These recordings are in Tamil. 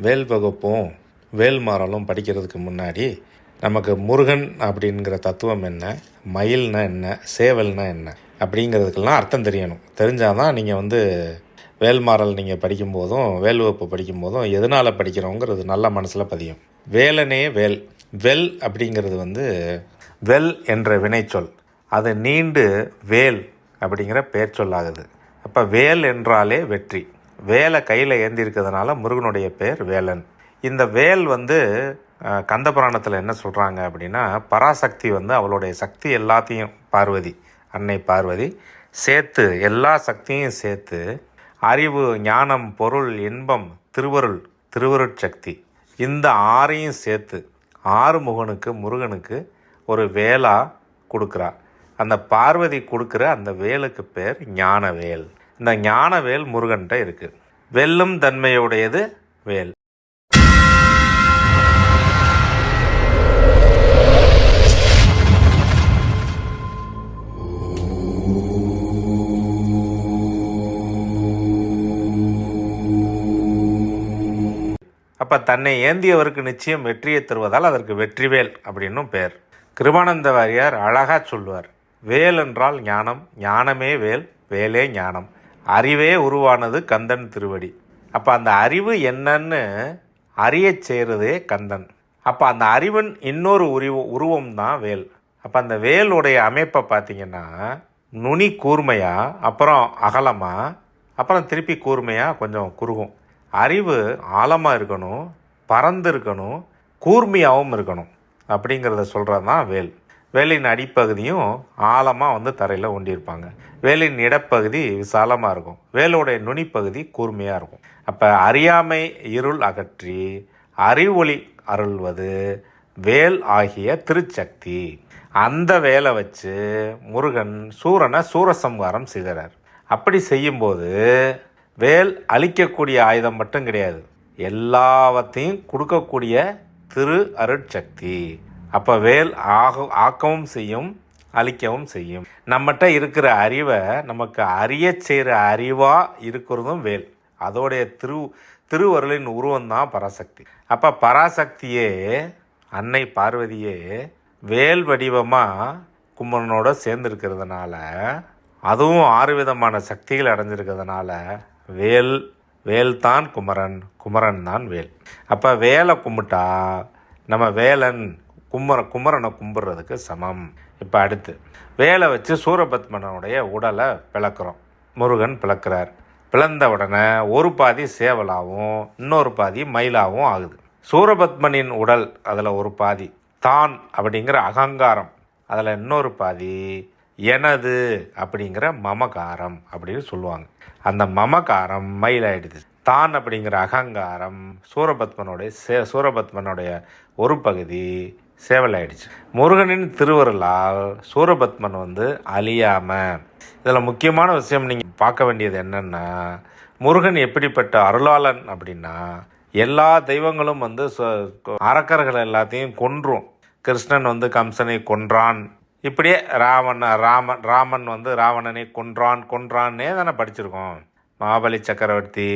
வேல் வகுப்பும் வேல்மாறலும் படிக்கிறதுக்கு முன்னாடி நமக்கு முருகன் அப்படிங்கிற தத்துவம் என்ன, மயில்னா என்ன, சேவல்னா என்ன அப்படிங்கிறதுக்கெல்லாம் அர்த்தம் தெரியணும். தெரிஞ்சால் தான் நீங்கள் வேல்மாறல் நீங்கள் படிக்கும்போதும் வேல் வகுப்பு படிக்கும்போதும் எதனால் படிக்கிறோங்கிறது நல்ல மனசில் பதியும். வேலனே வேல். வெல் அப்படிங்கிறது வெல் என்ற வினைச்சொல், அது நீண்டு வேல் அப்படிங்கிற பேர் சொல்லாகுது. அப்போ வேல் என்றாலே வெற்றி. வேலை கையில் ஏந்தி இருக்கிறதுனால முருகனுடைய பேர் வேலன். இந்த வேல் கந்தபுராணத்தில் என்ன சொல்கிறாங்க அப்படின்னா, பராசக்தி அவளுடைய சக்தி எல்லாத்தையும் அன்னை பார்வதி சேர்த்து எல்லா சக்தியும் சேர்த்து அறிவு, ஞானம், பொருள், இன்பம், திருவருட்சக்தி இந்த ஆறையும் சேர்த்து முருகனுக்கு ஒரு வேலா கொடுக்குறா. அந்த பார்வதி கொடுக்குற அந்த வேலுக்கு பேர் ஞானவேல். இந்த ஞானவேல் முருகன்கிட்ட இருக்குது. வெல்லும் தன்மையுடையது வேல். அப்போ தன்னை ஏந்தியவருக்கு நிச்சயம் வெற்றியை தருவதால் அதற்கு வெற்றிவேல் அப்படின்னும் பேர். கிருபானந்த வாரியார் அழகாக சொல்லுவார், வேல் என்றால் ஞானம், ஞானமே வேல், வேலே ஞானம், அறிவே உருவானது கந்தன் திருவடி. அப்போ அந்த அறிவு என்னன்னு அறியச் செய்கிறதே கந்தன். அப்போ அந்த அறிவின் இன்னொரு உருவம் தான் வேல். அப்போ அந்த வேலுடைய அமைப்பை பார்த்திங்கன்னா, நுனி கூர்மையாக, அப்புறம் அகலமாக, அப்புறம் திருப்பி கூர்மையாக கொஞ்சம் குறுகும். அறிவு ஆழமாக இருக்கணும், பறந்து இருக்கணும், கூர்மையாகவும் இருக்கணும் அப்படிங்கிறத சொல்கிறது தான் வேல். வேலின் அடிப்பகுதியும் ஆழமாக தரையில் ஒண்டியிருப்பாங்க. வேலின் இடப்பகுதி விசாலமாக இருக்கும். வேலுடைய நுனிப்பகுதி கூர்மையாக இருக்கும். அப்போ அறியாமை இருள் அகற்றி அறிவொளி அருள்வது வேல் ஆகிய திருச்சக்தி. அந்த வேலை வச்சு முருகன் சூரனை சூரசம்ஹாரம் செய்கிறார். அப்படி செய்யும்போது வேல் அழிக்கக்கூடிய ஆயுதம் மட்டும் கிடையாது, எல்லாவற்றையும் கொடுக்கக்கூடிய திரு அருட்சக்தி. அப்போ வேல் ஆக்கவும் செய்யும், அழிக்கவும் செய்யும். நம்மகிட்ட இருக்கிற அறிவை நமக்கு அறிய செய்கிற அறிவாக இருக்கிறதும் வேல். அதோடைய திருவருளின் உருவம்தான் பராசக்தி. அப்போ பராசக்தியே, அன்னை பார்வதியே வேல் வடிவமாக குமரனோட சேர்ந்துருக்கிறதுனால, அதுவும் 6 விதமான சக்திகள் அடைஞ்சிருக்கிறதுனால வேல்தான் குமரன், குமரன் தான் வேல். அப்போ வேலை கும்பிட்டா நம்ம வேலன் குமரனை கும்பிட்றதுக்கு சமம். இப்போ அடுத்து வேலை வச்சு சூரபத்மனுடைய உடலை பிளக்கிறோம். முருகன் பிளக்கிறார். பிளந்த உடனே ஒரு பாதி சேவலாகவும் இன்னொரு பாதி மயிலாகவும் ஆகுது. சூரபத்மனின் உடல் அதில் ஒரு பாதி தான் அப்படிங்கிற அகங்காரம், அதில் இன்னொரு பாதி எனது அப்படிங்கிற மமகாரம் அப்படின்னு சொல்லுவாங்க. அந்த மமகாரம் மயிலாயிடுது. தான் அப்படிங்கிற அகங்காரம் சூரபத்மனுடைய ஒரு பகுதி சேவலாயிடுச்சு. முருகனின் திருவருளால் சூரபத்மன் அழியாமல். இதில் முக்கியமான விஷயம் நீங்கள் பார்க்க வேண்டியது என்னென்னா, முருகன் எப்படிப்பட்ட அருளாளன் அப்படின்னா, எல்லா தெய்வங்களும் அரக்கர்கள் எல்லாத்தையும் கொன்றும். கிருஷ்ணன் கம்சனை கொன்றான். இப்படியே ராமன் ராவணனை கொன்றான்னே தானே படிச்சிருக்கோம். மகாபலி சக்கரவர்த்தி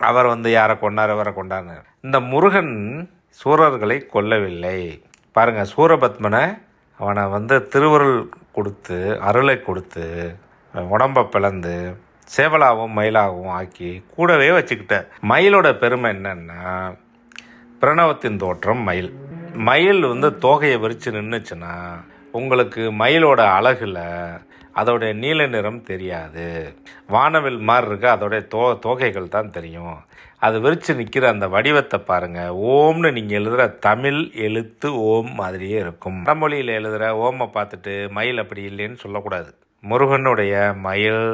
அவர் யாரை கொண்டார், அவரை கொண்டாரு. இந்த முருகன் சூரர்களை கொல்லவில்லை. பாருங்கள், சூரபத்மனை அவனை திருவருள் கொடுத்து, அருளை கொடுத்து, உடம்பை பிளந்து சேவலாகவும் மயிலாகவும் ஆக்கி கூடவே வச்சுக்கிட்ட. மயிலோட பெருமை என்னன்னா, பிரணவத்தின் தோற்றம் மயில். மயில் தோகையை விரித்து நின்றுச்சுன்னா உங்களுக்கு மயிலோட அழகில் அதோடைய நீல நிறம் தெரியாது. வானவில் மாதிரி இருக்க அதோடைய தோகைகள் தான் தெரியும். அது விரித்து நிற்கிற அந்த வடிவத்தை பாருங்கள். ஓம்னு நீங்கள் எழுதுகிற தமிழ் எழுத்து ஓம் மாதிரியே இருக்கும். வடமொழியில் எழுதுகிற ஓமை பார்த்துட்டு மயில் அப்படி இல்லைன்னு சொல்லக்கூடாது. முருகனுடைய மயில்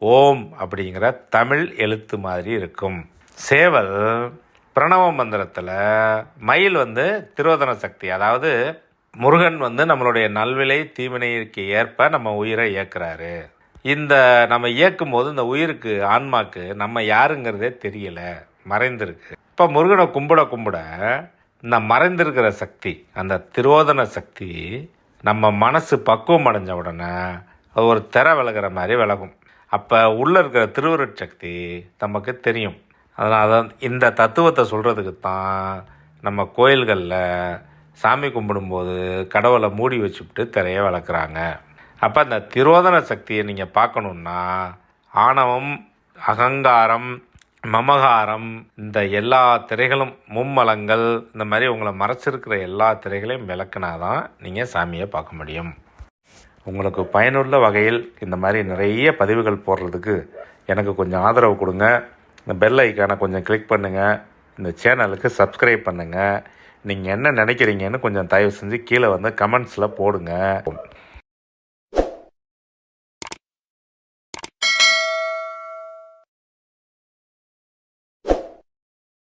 ஓம் அப்படிங்கிற தமிழ் எழுத்து மாதிரி இருக்கும். சேவல் பிரணவ மந்திரத்தில், மயில் திரோதன சக்தி. அதாவது முருகன் நம்மளுடைய நல்வினை தீவினைக்கு ஏற்ப நம்ம உயிரை இயக்குறாரு. இந்த நம்ம இயக்கும் போது இந்த உயிருக்கு, ஆன்மாக்கு நம்ம யாருங்கிறதே தெரியல, மறைந்திருக்கு. இப்போ முருகனை கும்பிட இந்த மறைந்திருக்கிற சக்தி, அந்த திரோதன சக்தி நம்ம மனசு பக்குவம் அடைஞ்ச உடனே அது ஒரு திரை விலகிற மாதிரி விலகும். அப்போ உள்ளே இருக்கிற திருவருட்சக்தி நமக்கு தெரியும். அதனால் அதான் இந்த தத்துவத்தை சொல்கிறதுக்கு தான் நம்ம கோயில்களில் சாமி கும்பிடும்போது கடவுளை மூடி வச்சுவிட்டு திரைய வளர்க்குறாங்க. அப்போ அந்த திரோதன சக்தியை நீங்கள் பார்க்கணுன்னா ஆணவம், அகங்காரம், மமகாரம், இந்த எல்லா திரைகளும், மும்மலங்கள், இந்த மாதிரி உங்களை மறைச்சிருக்கிற எல்லா திரைகளையும் விளக்குனாதான் நீங்கள் சாமியை பார்க்க முடியும். உங்களுக்கு பயனுள்ள வகையில் இந்த மாதிரி நிறைய பதிவுகள் போடுறதுக்கு எனக்கு கொஞ்சம் ஆதரவு கொடுங்க. இந்த பெல் ஐக்கானை கொஞ்சம் கிளிக் பண்ணுங்கள். இந்த சேனலுக்கு சப்ஸ்கிரைப் பண்ணுங்கள். நீங்கள் என்ன நினைக்கிறீங்கன்னு கொஞ்சம் தயவு செஞ்சு கீழே வந்து கமெண்ட்ஸில் போடுங்க.